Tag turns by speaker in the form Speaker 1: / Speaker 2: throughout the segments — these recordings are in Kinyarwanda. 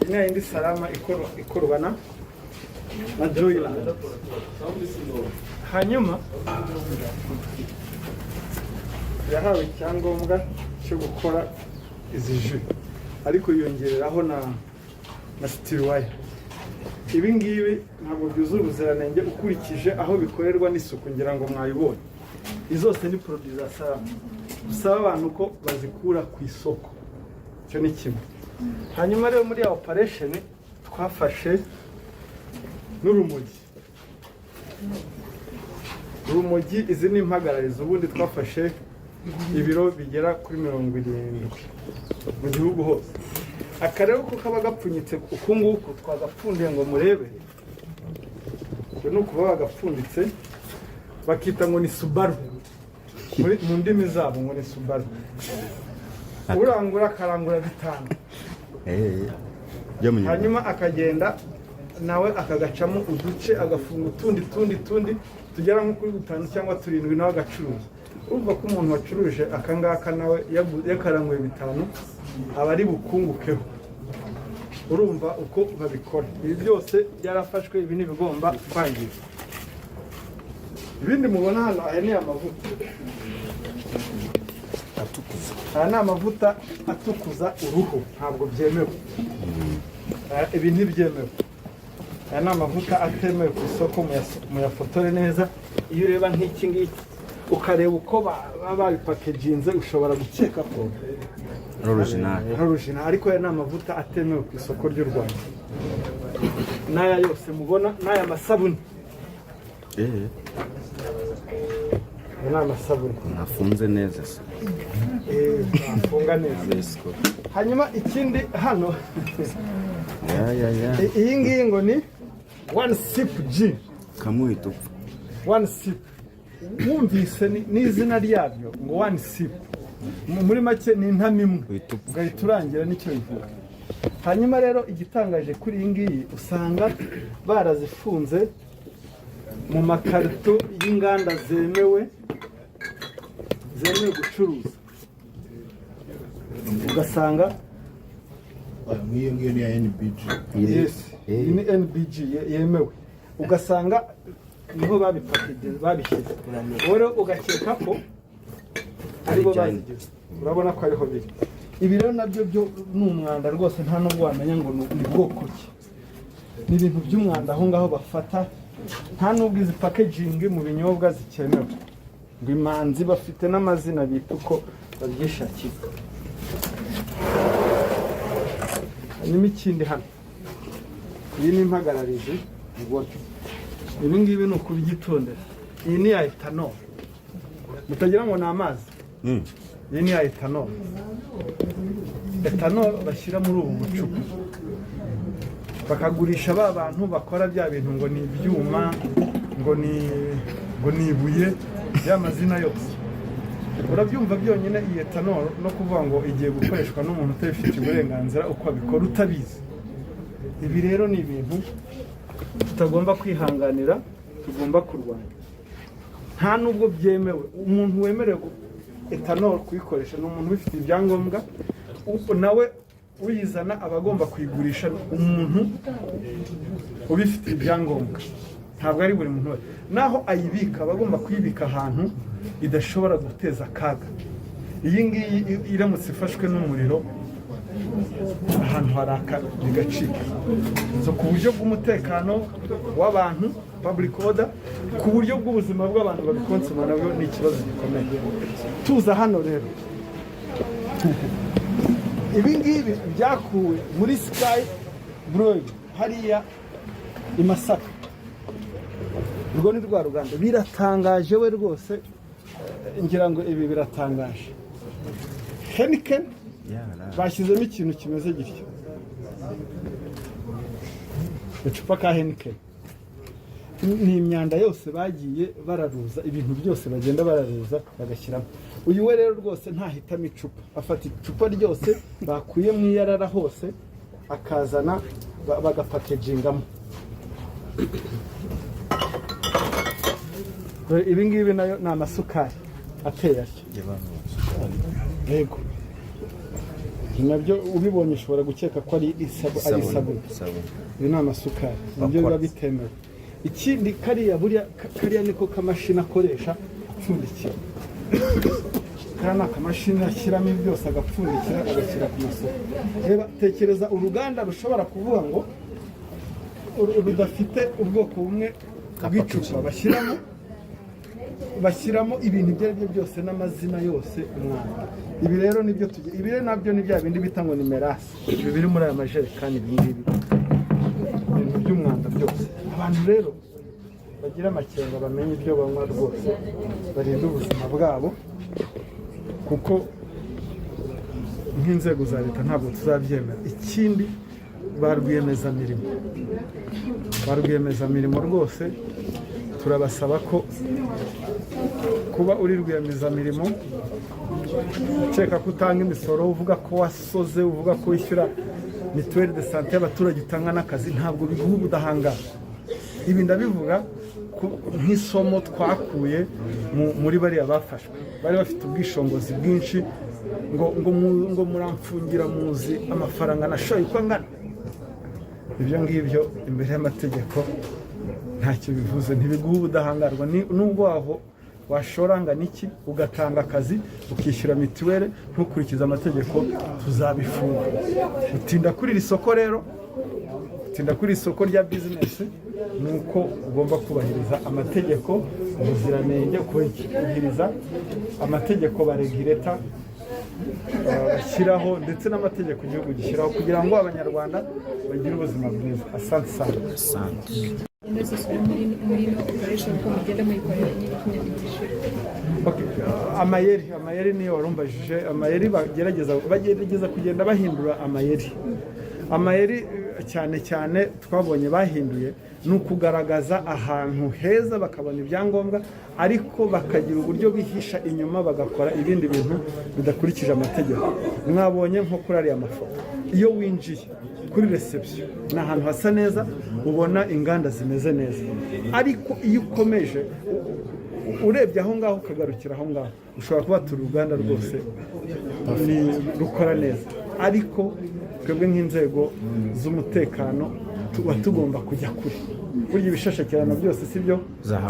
Speaker 1: imwe yindi salama ikorwa na Joyland. Hanyuma yahawe icyangombwa cyo gukora izi jus ariko yongereraho na steel wire. Ibi ngibi ntabwo byuzuye ubuziranenge ukurikije aho bikorerwa n'isuku, ngira ngo mwayibonye. Izose ni produit za salama, usaba abantu ko bazikura ku isoko, cyo ni kimwe. Hanyuma rero muri operation twafashe n'urumogi. Urumogi izi ni impagararizo, ubundi twafashe ibiro bigera kuri 70 mu gihugu hose. Akarere ko kaba gapfunyitse uku nguku twagapfundiye ngo murebe, nuko baba gapfunditse bakita ngo ni Subaru mu ndimi zabo, ngo ni Subaru. Urangura akarangura bitanu, hanyuma akagenda nawe akagacamo uduce, agafunga utundi tugera nko kuri 5 cyangwa 7 nawe agacuruza. Urumva ko umuntu wacuruje akangaka nawe yakaranguye bitanu aba ari bukungukeho. Urumva uko babikora. Ibi byose byarafashwe, ibi nibigomba kwangiza. Ibindi mubona hano aya ni amavuta atukuza. Aya ni amavuta atukuza uruhu, ntabwo byemewe. Ibi ntibyemewe. Aya ni amavuta atemewe ku isoko, muyafotore neza. Iyo ureba nk'iki ngiki ukareba uko babipakeginze ushobora gukeka ko original, ariko aya ni amavuta atemewe ku isoko ry'u Rwanda. N'aya yose mubona, n'aya masabuni. Ni amasabuni
Speaker 2: nafunze neza se.
Speaker 1: Afunga neza. Hanyuma ikindi hano iyi ngiyi ngo ni one sip G.
Speaker 2: Kamuhita.
Speaker 1: One sip. Wumvise n'izina ryabyo ngo one sip. Muri make ni intamimwe. Ugahita urangira n'icyo bivuga. Hanyuma rero igitangaje kuri iyi ngiyi usanga barazifunze mu makarito y'inganda zemewe gucuruza. Ugasanga
Speaker 3: nk'iyo ngiyo ni ya NBG.
Speaker 1: Yes, ni NBG yemewe. Ugasanga niho babipakeje babishyize. Rero ugakeka ko aribo bazigize. Urabona ko ariho biri. Ibi rero nabyo byo n'umwanda rwose, nta nubwo wamenya ngo ni bwoko ki. Ni ibintu by'umwanda aho ngaho bafata, nta nubwo izi packaging mu binyobwa zikenewe. Ngo imanzi bafite n'amazina bita uko babyishakiye. Hanyuma ikindi hano, iyi ni impagararizi ubona. Ibi ngibi ni ukubyitondera. Iyi ni ya ethanol, mutagira ngo ni amazi. Iyi ni ya ethanol. Ethanol bashyira muri ubu bucupa bakagurisha ba bantu bakora bya bintu ngo ni ibyuma, ngo ni ibuye, y'amazina yose. Urabyumva byonyine iyi ethanol no kuvuga ngo igiye gukoreshwa n'umuntu utabifitiye uburenganzira uko abikora utabizi. Ibi rero ni ibintu tutagomba kwihanganira, tugomba kurwanya. Nta nubwo byemewe. Umuntu wemerewe ethanol kuyikoresha ni umuntu ufite ibyangombwa, nawe uyizana abagomba kuyigurisha umuntu ubifite ibyangombwa. Ntabwo ari buri muntu wese. Naho ayibika abagomba kuyibika ahantu idashobora guteza akaga. Iyi ngiyi iramutse ifashwe n'umuriro ahantu haraka bigacika. Ku buryo bw'umutekano w'abantu, public order, ku buryo bw'ubuzima bw'abantu babikonsoma nabyo ni ikibazo gikomeye. Tuza hano rero, ibi ngibi byakuwe muri Sky Brewery hariya i Masaka. Urwo ni rwa ruganda. Biratangaje we rwose, ngira ngo ibi biratangaje. Heineken bashyizemo ikintu kimeze gityo, icupa ka Heineken. Ni imyanda yose bagiye bararuza, ibintu byose bagenda bararuza bagashyiramo. Uyu we rero rwose ntahitamo icupa, afata icupa ryose bakuye mu iyarara hose akazana bagapakejingamo. Ibi ngibi nayo ni amasukari ateye atyo. Yego. nabyo ubibonye ushobora gukeka ko ari isabune. Ibi ni amasukari nibyo biba bitemewe. Ikindi kariya niko kamashini akoresha apfundikira. Kariya ni akamashini ashyiramo byose agapfundikira agashyira ku masoko. Reba tekereza uruganda rushobora kuvuga ngo rudafite ubwoko bumwe bw'icupa bashyiramo ibintu ibyo ari byo byose n'amazina yose umwanda. Ibi rero nibyo ibi rero nabyo ni bya bindi bita ngo ni merasi. Ibi biri muri aya majerekani ibi ngibi ibintu by'umwanda byose. Abantu rero bagira amakenga bamenye ibyo banywa rwose barinda ubuzima bwabo, kuko nk'inzego za leta ntabwo tuzabyemera. Ikindi ba rwiyemezamirimo rwose turabasaba ko kuba uri rwiyemezamirimo ukeka ko utanga imisoro, uvuga ko wasoze, uvuga ko wishyura mituweli de sante y'abaturage, utanga n'akazi, ntabwo biguha ubudahangara. Ibi ndabivuga nk'isomo twakuye muri bariya bafashwe, bari bafite ubwishingizi bwinshi, ngo muramfungira muzi amafaranga nashoye uko angana. Ibyo ngibyo imbere y'amategeko ntacyo bivuze, ntibiguha ubudahangarwa. Nubwo aho washorangana iki ugatanga akazi ukishyura mituweli ntukurikize amategeko, tuzabifunga. Utinda kuri iri soko rero, utinda kuri isoko rya bizinesi, ni uko ugomba kubahiriza amategeko, ubuziranenge, kubahiriza amategeko baregireta bashyiraho ndetse n'amategeko igihugu gishyiraho kugira ngo abanyarwanda bagire ubuzima bwiza. Asante sana. Amayeri niyo warumbajije. Amayeri bagerageza kugenda bahindura amayeri cyane cyane twabonye bahinduye ni ukugaragaza ahantu heza bakabona ibyangombwa, ariko bakagira uburyo bihisha inyuma bagakora ibindi bintu bidakurikije amategeko. Mwabonye nko kuri ariya mafoto, iyo winjiye kuri reception ni ahantu hasa neza, ubona inganda zimeze neza, ariko iyo ukomeje urebye aho ngaho ukagarukira aho ngaho ushobora kuba turi uruganda rwose rukora neza, ariko twebwe nk'inzego z'umutekano tuba tugomba kujya kure. Burya ibishashakirana byose si byo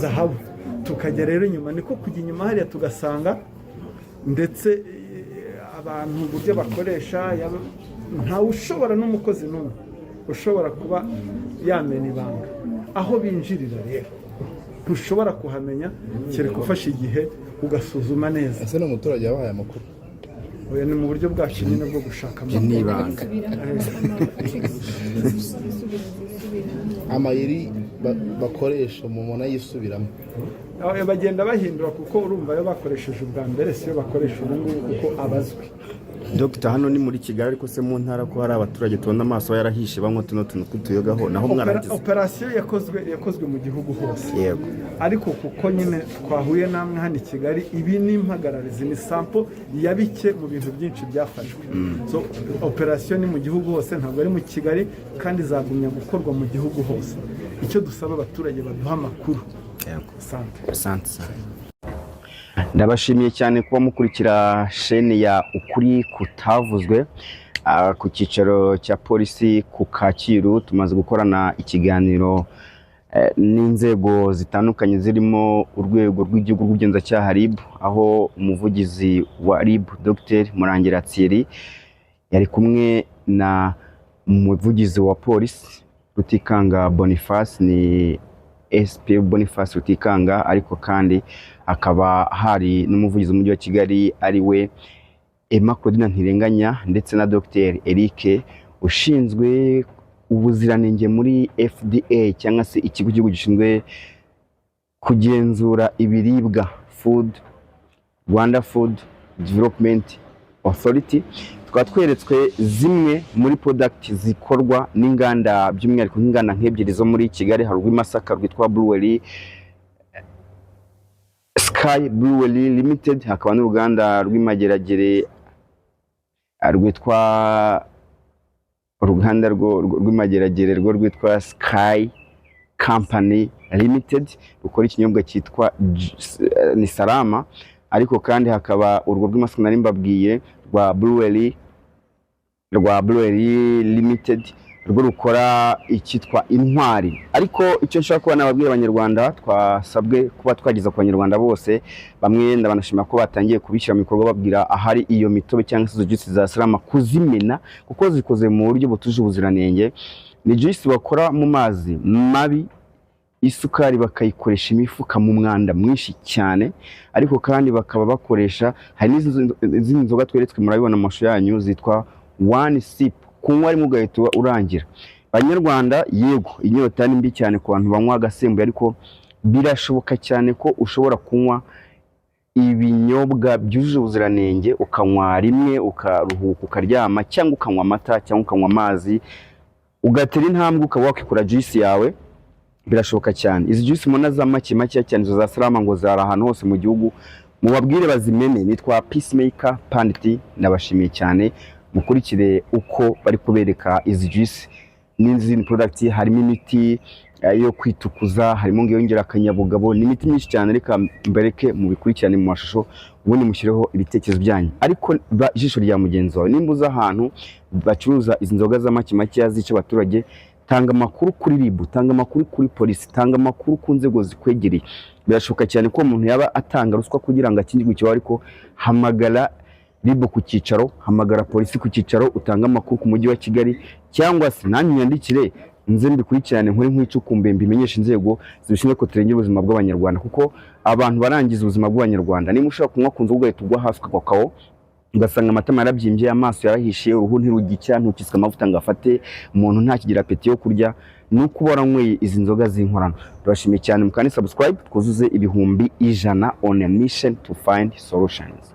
Speaker 1: zahabu, tukajya rero inyuma. Niko kujya inyuma hariya tugasanga ndetse abantu uburyo bakoresha, ntawe ushobora n'umukozi n'umwe ushobora kuba yamena ibanga aho binjirira. Rero ntushobora kuhamenya kereka ufashe igihe ugasuzuma neza.
Speaker 3: Ese n'umuturage yabahaye amakuru?
Speaker 1: Oya, ni mu buryo bwacu nyine bwo gushaka
Speaker 2: n'ibanga.
Speaker 3: Amayeri bakoresha umuntu yisubiramo,
Speaker 1: bagenda bahindura, kuko urumva iyo bakoresheje ubwa mbere si yo bakoresha ubu ngubu kuko abazwi.
Speaker 2: Dr. hano ni muri Kigali, ariko se mu ntara ko hari abaturage tubona amaso yarahishe banywa tuno tuntu tw'utuyogaho, naho mwarageze?
Speaker 1: Operasiyo yakozwe mu gihugu hose.
Speaker 2: Yego.
Speaker 1: Ariko kuko nyine twahuye namwe hano i Kigali, ibi ni impagararizi, ni sampo ya bike mu bintu byinshi byafashwe. So operasiyo ni mu gihugu hose, ntabwo ari mu Kigali, kandi izagumya gukorwa mu gihugu hose. Icyo dusaba abaturage baduha amakuru.
Speaker 2: Yego.
Speaker 1: Asante.
Speaker 2: Ndabashimiye cyane kuba mukurikira sheni ya Ukuri Kutavuzwe. Ku cyicaro cya polisi ku Kacyiru tumaze gukorana ikiganiro n'inzego zitandukanye zirimo urwego rw'igihugu rw'ubugenzacyaha RIB, aho umuvugizi wa RIB Dr. Murangira Thierry yari kumwe na umuvugizi wa polisi Rutikanga Boniface, ni SP Boniface Rutikanga, ariko kandi akaba hari n'umuvugizi w'umujyi wa Kigali ari we Emma Claudine Ntirenganya, ndetse na Dr. Eric ushinzwe ubuziranenge muri FDA cyangwa se ikigo cy'igihugu gishinzwe kugenzura ibiribwa Rwanda Food Development Authority. Tukaba tweretswe zimwe muri product zikorwa n'inganda, by'umwihariko nk'inganda nk'ebyiri zo muri Kigali. Hari urw'Imasaka rwitwa Brewery Sky Brewery Limited, hakaba n'uruganda rw'Imageragere rwitwa uruganda rw'Imageragere rwo rwitwa Sky Company Limited, rukora ikinyobwa cyitwa ni Salama. Ariko kandi hakaba urwo rw'Imasaka nari mbabwiye rwa Brewery rwa Brewery Limited rwo rukora icyitwa Intwari. Ariko icyo nshaka kuba nababwira abanyarwanda, twasabwe kuba twageza ku banyarwanda bose, bamwe ndabanashima ko batangiye kubishyira mu bikorwa babwira ahari iyo mitobe cyangwa se izo juice za Salama kuzimena, kuko zikoze mu buryo butuje ubuziranenge. Ni juice bakora mu mazi mabi, isukari bakayikoresha imifuka mu mwanda mwinshi cyane, ariko kandi bakaba bakoresha, hari n'izindi nzoga tweretswe murabibona mu mashusho yanyu zitwa one sip, kunywa rimwe ugahita urangira. Banyarwanda, yego inyota ni mbi cyane ku bantu banywa agasembuye, ariko birashoboka cyane ko ushobora kunywa ibinyobwa byujuje ubuziranenge, ukanywa rimwe ukaruhuka ukaryama, cyangwa ukanywa amata, cyangwa ukanywa amazi, ugatera intambwe ukaba wakikora juice yawe. Birashoboka cyane. Izi juice mona za make cyane zo za Salama ngo zari ahantu hose mu gihugu, mubabwire bazimene. Nitwa Peacemaker Pandit, nabashimiye cyane. Mukurikire uko bari kubereka izi juice n'izindi product. Harimo imiti yo kwitukuza, harimo ngiyongera akanyabugabo, n'imiti myinshi cyane. Reka mbereke mu bikurikirane mu mashusho, ubundi mushyireho ibitekerezo byanyu. Ariko ijisho rya mugenzi wawe, nimbuza ahantu bacuruza izi nzoga za make yazica abaturage, tanga amakuru kuri RIB, tanga amakuru kuri polisi, tanga amakuru ku nzego zikwegereye. Birashoboka cyane ko umuntu yaba atanga ruswa kugira ngo akingirwe ikibazo, ariko hamagara RIB ku cyicaro, hamagara polisi ku cyicaro, utanga amakuru ku mujyi wa Kigali, cyangwa se nanjye nyandikire nze mbikurikirane nkuri nk'icukumbe mbimenyesha inzego zibishinzwe ko turengera ubuzima bw'abanyarwanda, kuko abantu barangiza ubuzima bw'abanyarwanda. Niba ushaka kunywa ku nzoga ugahita ugwa hasi ukakaho, ugasanga amatama yarabyimbye, amaso yarahishiye, uruhu ntirugicya, ntukiswe amavuta ngo afate, umuntu ntakigira apeti yo kurya, nuko ubaranyweye izi nzoga z'inkorano. Turashimiye cyane, mukani subscribe twuzuze ibihumbi 100 on a mission to find solutions.